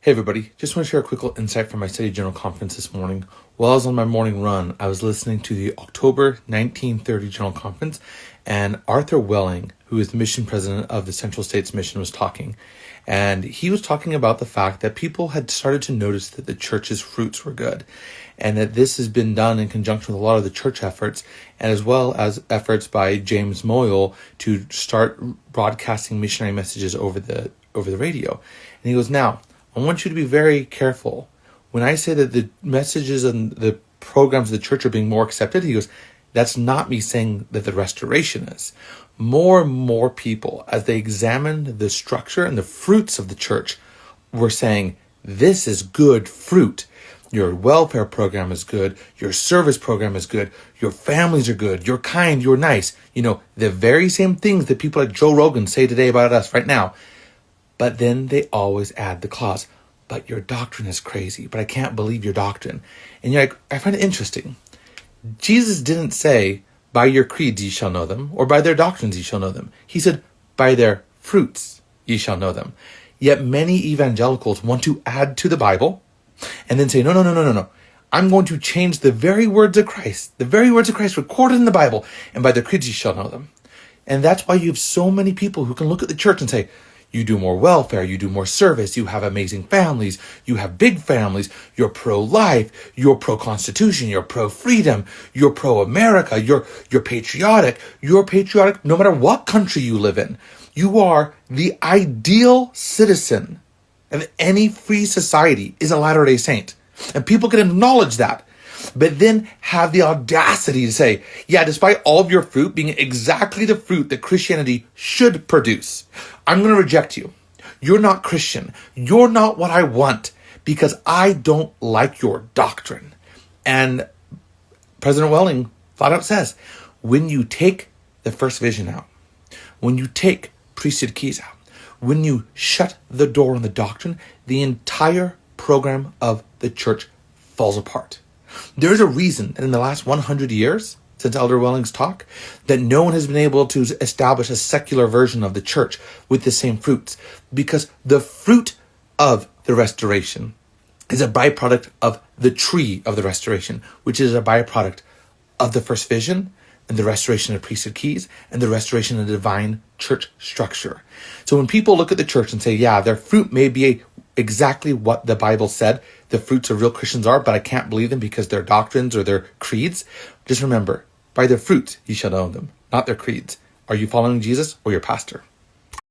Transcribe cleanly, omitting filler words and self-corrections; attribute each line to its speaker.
Speaker 1: Hey everybody, just want to share a quick little insight from my study general conference this morning. While I was on my morning run, I was listening to the October 1930 general conference, and Arthur Welling, who is the mission president of the Central States Mission, was talking. And he was talking about the fact that people had started to notice that the church's fruits were good, and that this has been done in conjunction with a lot of the church efforts, and as well as efforts by James Moyle to start broadcasting missionary messages over the radio. And he goes, now, I want you to be very careful. When I say that the messages and the programs of the church are being more accepted, he goes, that's not me saying that the restoration is. More and more people, as they examined the structure and the fruits of the church, were saying, this is good fruit. Your welfare program is good. Your service program is good. Your families are good. You're kind. You're nice. You know, the very same things that people like Joe Rogan say today about us right now. But then they always add the clause, but your doctrine is crazy, but I can't believe your doctrine. And you're like, I find it interesting. Jesus didn't say, by your creeds ye shall know them, or by their doctrines ye shall know them. He said, by their fruits ye shall know them. Yet many evangelicals want to add to the Bible and then say, no. I'm going to change the very words of Christ recorded in the Bible, and by their creeds ye shall know them. And that's why you have so many people who can look at the church and say, you do more welfare, you do more service, you have amazing families, you have big families, you're pro-life, you're pro-constitution, you're pro-freedom, you're pro-America, you're patriotic no matter what country you live in. You are the ideal citizen of any free society is a Latter-day Saint. And people can acknowledge that, but then have the audacity to say, yeah, despite all of your fruit being exactly the fruit that Christianity should produce, I'm going to reject you. You're not Christian. You're not what I want because I don't like your doctrine. And President Welling flat out says, when you take the first vision out, when you take priesthood keys out, when you shut the door on the doctrine, the entire program of the church falls apart. There's a reason that in the last 100 years, since Elder Welling's talk, that no one has been able to establish a secular version of the church with the same fruits, because the fruit of the restoration is a byproduct of the tree of the restoration, which is a byproduct of the first vision and the restoration of priesthood keys and the restoration of the divine church structure. So when people look at the church and say, yeah, their fruit may be exactly what the Bible said the fruits of real Christians are, but I can't believe them because their doctrines or their creeds, just remember, by their fruits ye shall know them, not their creeds. Are you following Jesus or your pastor?